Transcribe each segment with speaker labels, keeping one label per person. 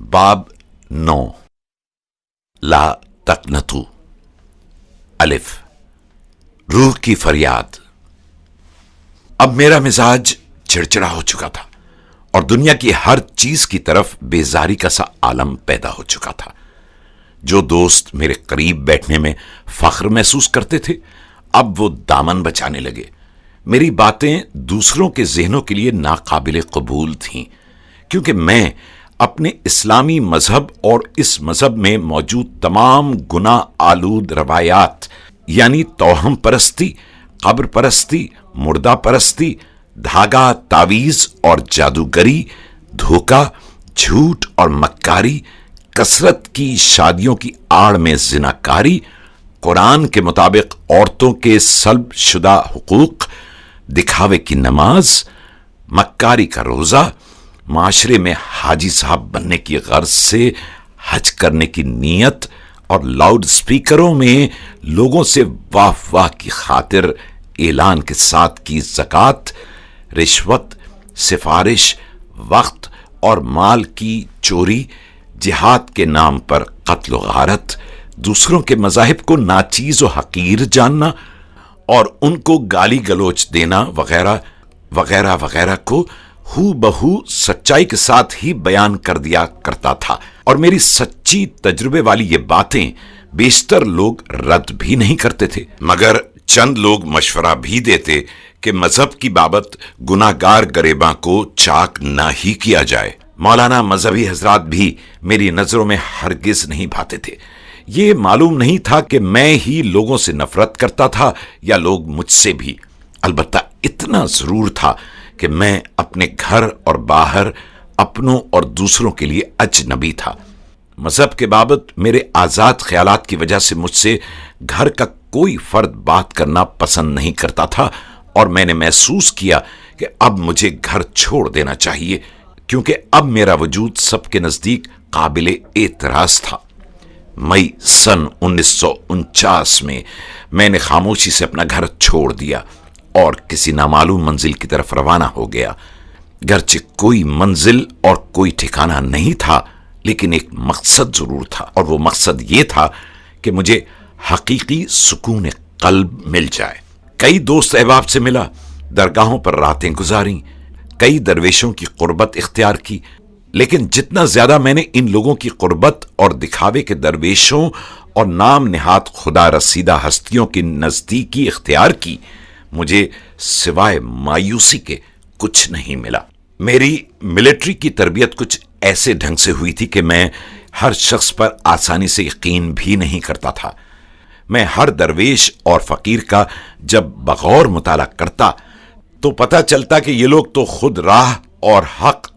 Speaker 1: बाब 9 ला तकनतु। अलिफ, रूह की फरियाद। अब मेरा मिजाज चिड़चिड़ा हो चुका था और दुनिया की हर चीज की तरफ बेजारी का सा आलम पैदा हो चुका था। जो दोस्त मेरे करीब बैठने में फख्र महसूस करते थे, अब वो दामन बचाने लगे। मेरी बातें दूसरों के ज़हनों के लिए नाकाबिले कबूल थीं, क्योंकि मैं अपने इस्लामी मजहब और इस मजहब में मौजूद तमाम गुनाह आलूद रवायात यानी तौहम परस्ती, कब्र परस्ती, मुर्दा परस्ती, धागा तावीज और जादूगरी, धोखा, झूठ और मक्कारी, कसरत की शादियों की आड़ में जिनाकारी, कुरान के मुताबिक औरतों के सल्ब शुदा हुकूक, दिखावे की नमाज, मक्कारी का रोजा, माशरे में हाजी साहब बनने की गर्ज से हज करने की नीयत और लाउड स्पीकरों में लोगों से वाह वाह की खातिर ऐलान के साथ की ज़कात, रिश्वत, सिफारिश, वक्त और माल की चोरी, जिहाद के नाम पर कत्ल व गारत, दूसरों के मज़ाहिब को नाचीज़ व हकीर जानना और उनको गाली गलोच देना वगैरह वगैरह वगैरह को हू बहू सच्चाई के साथ ही बयान कर दिया करता था। और मेरी सच्ची तजुर्बे वाली ये बातें बेशतर लोग रद्द भी नहीं करते थे, मगर चंद लोग मशवरा भी देते कि मजहब की बाबत गुनाहगार गरेबां को चाक ना ही किया जाए। मौलाना मजहबी हजरात भी मेरी नजरों में हरगिज नहीं भाते थे। ये मालूम नहीं था कि मैं ही लोगों से नफरत करता था या लोग मुझसे भी। अलबत्ता इतना जरूर था कि मैं अपने घर और बाहर अपनों और दूसरों के लिए अजनबी था। मजहब के बाबत मेरे आजाद ख्यालात की वजह से मुझसे घर का कोई फर्द बात करना पसंद नहीं करता था और मैंने महसूस किया कि अब मुझे घर छोड़ देना चाहिए, क्योंकि अब मेरा वजूद सबके नजदीक काबिले एतराज था। मई सन 1949 में मैंने खामोशी से अपना घर छोड़ दिया और किसी नामालूम मंजिल की तरफ रवाना हो गया। गरचे कोई मंजिल और कोई ठिकाना नहीं था, लेकिन एक मकसद जरूर था, और वो मकसद ये था कि मुझे हकीकी सुकून कल्ब मिल जाए। कई दोस्त अहबाब से मिला, दरगाहों पर रातें गुजारी, कई दरवेशों की कुर्बत इख्तियार की, लेकिन जितना ज्यादा मैंने इन लोगों की कुर्बत और दिखावे के दरवेशों और नाम निहात खुदा रसीदा हस्तियों की नजदीकी इख्तियार की, मुझे सिवाय मायूसी के कुछ नहीं मिला। मेरी मिलिट्री की तरबियत कुछ ऐसे ढंग से हुई थी कि मैं हर शख्स पर आसानी से यकीन भी नहीं करता था। मैं हर दरवेश और फकीर का जब बगौर मुताला करता तो पता चलता कि ये लोग तो खुद राह और हक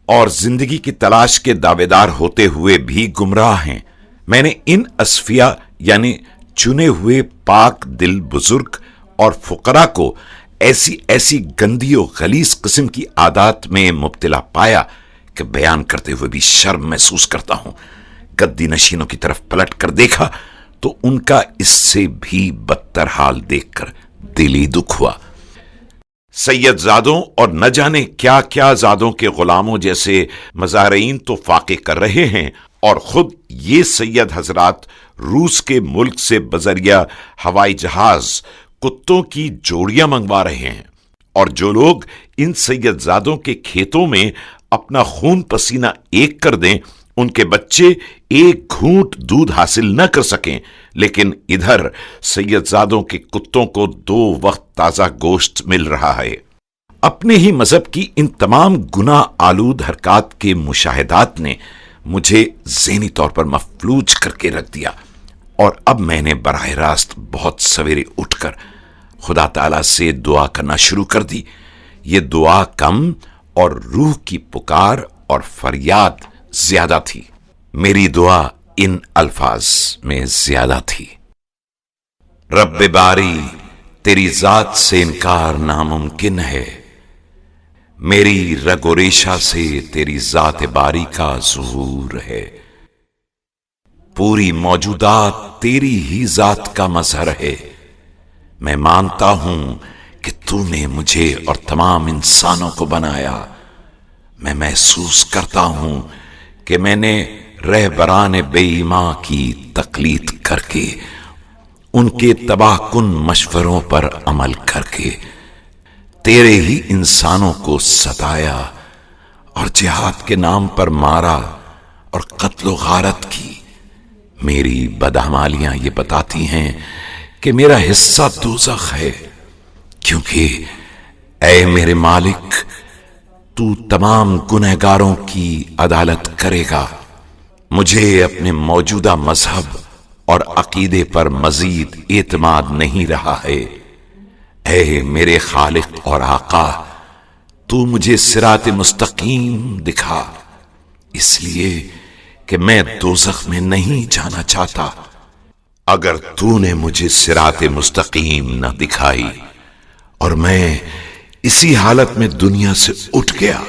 Speaker 1: और जिंदगी की तलाश के दावेदार होते हुए भी गुमराह हैं। मैंने इन असफिया यानी चुने हुए पाक दिल बुजुर्ग और फुकरा को ऐसी ऐसी गंदी और गलीज किस्म की आदत में मुब्तला पाया कि बयान करते हुए भी शर्म महसूस करता हूं। गद्दी नशीनों की तरफ पलट कर देखा तो उनका इससे भी बदतर हाल देखकर दिली दुख हुआ। सैयदजादों और न जाने क्या क्या जादों के गुलामों जैसे मज़ारीन तो फाके कर रहे हैं, और खुद ये सैयद हजरात रूस के मुल्क से बजरिया हवाई जहाज कुत्तों की जोड़ियां मंगवा रहे हैं। और जो लोग इन सैयदजादों के खेतों में अपना खून पसीना एक कर दें, उनके बच्चे एक घूंट दूध हासिल न कर सकें, लेकिन इधर सैयदजादों के कुत्तों को 2 वक्त ताजा गोश्त मिल रहा है। अपने ही मजहब की इन तमाम गुनाह आलूद हरकत के मुशाहिदात ने मुझे ज़हनी तौर पर मफलूज करके रख दिया, और अब मैंने बराह रास्त बहुत सवेरे उठकर खुदा ताला से दुआ करना शुरू कर दी। ये दुआ कम और रूह की पुकार और फरियाद ज्यादा थी। मेरी दुआ इन अल्फाज में ज्यादा थी। रब्बे बारी, तेरी जात से इनकार नामुमकिन है, मेरी रगो रेशा से तेरी जात बारी का ज़ुहूर है। पूरी मौजूदात तेरी ही जात का मजहर है। मैं मानता हूं कि तूने मुझे और तमाम इंसानों को बनाया। मैं महसूस करता हूं کہ میں نے رہبران بے ایمان کی تقلید کر کے، ان کے تباہ کن مشوروں پر عمل کر کے تیرے ہی انسانوں کو ستایا اور جہاد کے نام پر مارا اور قتل و غارت کی۔ میری بدعمالیاں یہ بتاتی ہیں کہ میرا حصہ دوزخ ہے، کیونکہ اے میرے مالک، تو تمام گنہگاروں کی عدالت کرے گا۔ مجھے اپنے موجودہ مذہب اور عقیدے پر مزید اعتماد نہیں رہا ہے۔ اے میرے خالق اور آقا، تو مجھے صراط مستقیم دکھا، اس لیے کہ میں دوزخ میں نہیں جانا چاہتا۔ اگر تو نے مجھے صراط مستقیم نہ دکھائی اور میں اسی حالت میں دنیا سے اٹھ گیا،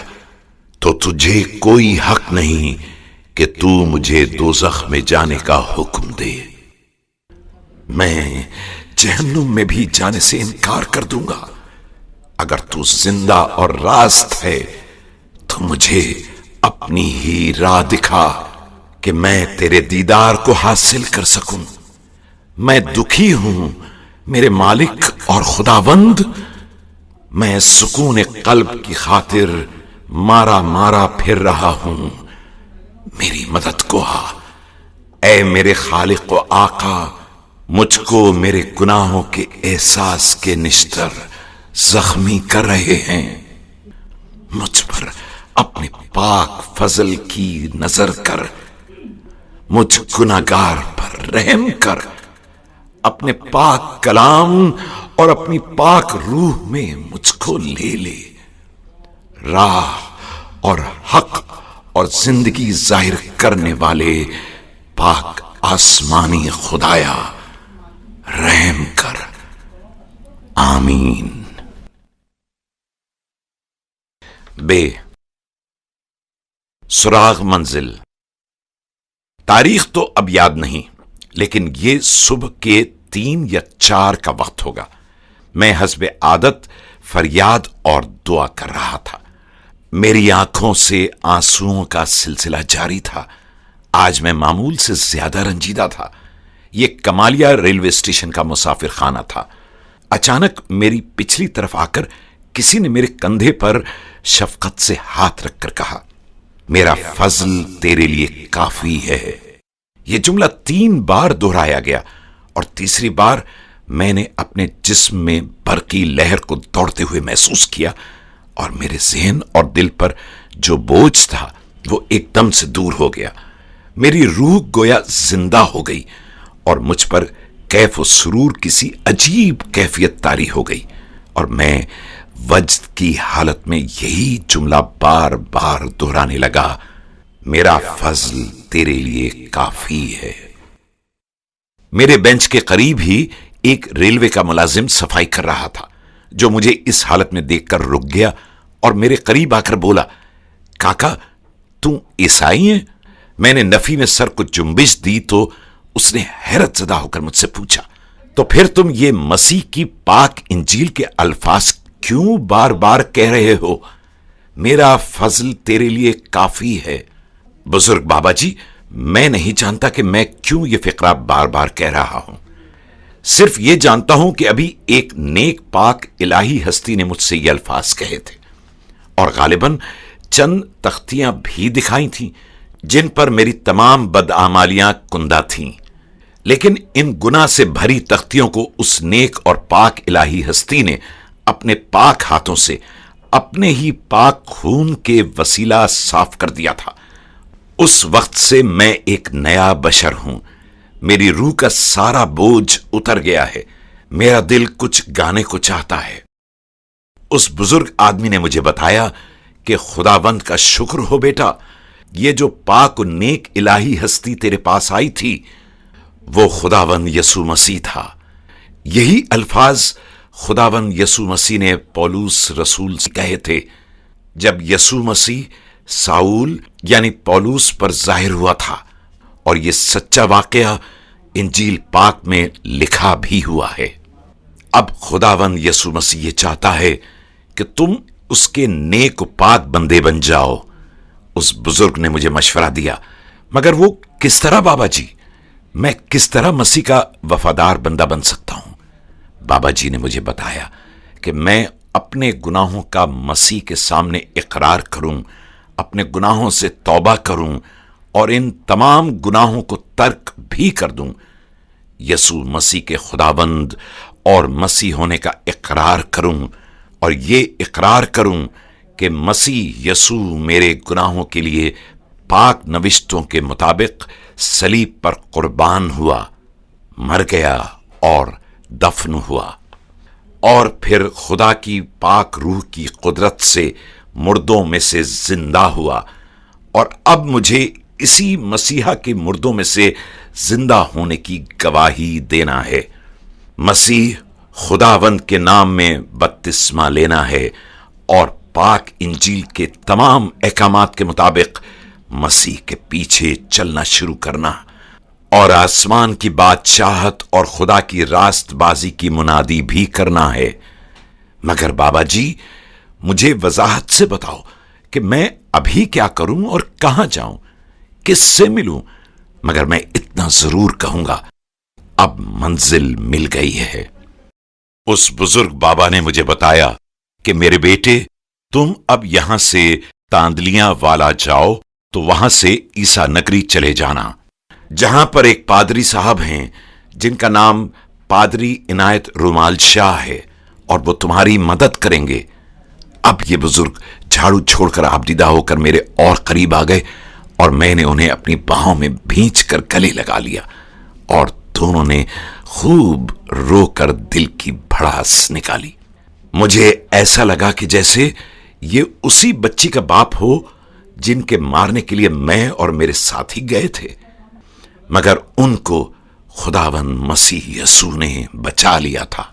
Speaker 1: تو تجھے کوئی حق نہیں کہ تو مجھے دوزخ میں جانے کا حکم دے۔ میں جہنم میں بھی جانے سے انکار کر دوں گا۔ اگر تو زندہ اور راست ہے تو مجھے اپنی ہی راہ دکھا کہ میں تیرے دیدار کو حاصل کر سکوں۔ میں دکھی ہوں میرے مالک اور خداوند، میں سکون قلب کی خاطر مارا پھر رہا ہوں، میری مدد کو آ۔ اے میرے خالق و آقا، مجھ کو میرے گناہوں کے احساس کے نشتر زخمی کر رہے ہیں۔ مجھ پر اپنے پاک فضل کی نظر کر، مجھ گناہگار پر رحم کر، اپنے پاک کلام اور اپنی پاک روح میں مجھ کو لے لے۔ راہ اور حق اور زندگی ظاہر کرنے والے پاک آسمانی خدایا، رحم کر، آمین۔ بے سراغ منزل۔ تاریخ تو اب یاد نہیں، لیکن یہ صبح کے 3 یا 4 کا وقت ہوگا۔ میں حسب عادت فریاد اور دعا کر رہا تھا۔ میری آنکھوں سے آنسوؤں کا سلسلہ جاری تھا۔ آج میں معمول سے زیادہ رنجیدہ تھا۔ یہ کمالیہ ریلوے اسٹیشن کا مسافر خانہ تھا۔ اچانک میری پچھلی طرف آ کر کسی نے میرے کندھے پر شفقت سے ہاتھ رکھ کر کہا، میرا فضل تیرے لیے کافی ہے۔ یہ جملہ 3 بار دہرایا گیا اور تیسری بار میں نے اپنے جسم میں برقی لہر کو دوڑتے ہوئے محسوس کیا، اور میرے ذہن اور دل پر جو بوجھ تھا وہ ایک دم سے دور ہو گیا۔ میری روح گویا زندہ ہو گئی اور مجھ پر کیف و سرور کسی عجیب کیفیت طاری ہو گئی، اور میں وجد کی حالت میں یہی جملہ بار بار دہرانے لگا، میرا فضل تیرے لیے کافی ہے۔ میرے بینچ کے قریب ہی ایک ریلوے کا ملازم صفائی کر رہا تھا، جو مجھے اس حالت میں دیکھ کر رک گیا اور میرے قریب آ کر بولا، کاکا تم عیسائی ہیں؟ میں نے نفی میں سر کو جنبش دی تو اس نے حیرت زدہ ہو کر مجھ سے پوچھا، تو پھر تم یہ مسیح کی پاک انجیل کے الفاظ کیوں بار بار کہہ رہے ہو، میرا فضل تیرے لیے کافی ہے؟ بزرگ بابا جی، میں نہیں جانتا کہ میں کیوں یہ فقرہ بار بار کہہ رہا ہوں۔ صرف یہ جانتا ہوں کہ ابھی ایک نیک پاک الہی ہستی نے مجھ سے یہ الفاظ کہے تھے، اور غالباً چند تختیاں بھی دکھائی تھیں جن پر میری تمام بدعمالیاں کندہ تھیں، لیکن ان گناہ سے بھری تختیوں کو اس نیک اور پاک الہی ہستی نے اپنے پاک ہاتھوں سے اپنے ہی پاک خون کے وسیلہ صاف کر دیا تھا۔ اس وقت سے میں ایک نیا بشر ہوں۔ میری روح کا سارا بوجھ اتر گیا ہے۔ میرا دل کچھ گانے کو چاہتا ہے۔ اس بزرگ آدمی نے مجھے بتایا کہ خداوند کا شکر ہو بیٹا، یہ جو پاک و نیک الہی ہستی تیرے پاس آئی تھی وہ خداوند یسوع مسیح تھا۔ یہی الفاظ خداوند یسوع مسیح نے پولس رسول سے کہے تھے جب یسوع مسیح ساؤل یعنی پولس پر ظاہر ہوا تھا، اور یہ سچا واقعہ انجیل پاک میں لکھا بھی ہوا ہے۔ اب خداوند یسوع مسیح یہ چاہتا ہے کہ تم اس کے نیک و پاک بندے بن جاؤ، उस बुजुर्ग ने मुझे मशवरा दिया, मगर वो किस तरह बाबा जी? मैं किस तरह मसीह का वफादार बंदा बन सकता हूं? बाबा जी ने मुझे बताया कि मैं अपने गुनाहों का मसीह के सामने इकरार करूं, अपने गुनाहों से तौबा करूं और इन तमाम गुनाहों को तर्क भी कर दूं। यसू मसीह के खुदाबंद और मसीह होने का इकरार करूं और ये इकरार करूं कि मसीह यसू मेरे गुनाहों के लिए पाक नविश्तों के मुताबिक सलीब पर कुर्बान हुआ, मर गया और दफन हुआ और फिर खुदा की पाक रूह की कुदरत से मुर्दों में से जिंदा हुआ, और अब मुझे इसी मसीहा के मुर्दों में से जिंदा होने की गवाही देना है। मसीह खुदावंद के नाम में बपतिस्मा लेना है और पाक इंजील के तमाम अहकामात के मुताबिक मसीह के पीछे चलना शुरू करना और आसमान की बादशाहत और खुदा की रास्तबाजी की मुनादी भी करना है। मगर बाबा जी, मुझे वजाहत से बताओ कि मैं अभी क्या करूं और कहां जाऊं, किससे मिलूं? मगर मैं इतना जरूर कहूंगा, अब मंजिल मिल गई है। उस बुजुर्ग बाबा ने मुझे बताया कि मेरे बेटे, तुम अब यहां से तांदलियां वाला जाओ तो वहां से ईसा नगरी चले जाना, जहां पर एक पादरी साहब हैं जिनका नाम पादरी इनायत रुमाल शाह है, और वो तुम्हारी मदद करेंगे। अब ये बुजुर्ग झाड़ू छोड़कर आबदीदा होकर मेरे और करीब आ गए और मैंने उन्हें अपनी बाहों में भींच कर गले लगा लिया और दोनों ने खूब रोकर दिल की भड़ास निकाली। मुझे ऐसा लगा कि जैसे ये उसी बच्ची का बाप हो जिनके मारने के लिए मैं और मेरे साथी गए थे, मगर उनको खुदावन मसीह यसू ने बचा लिया था।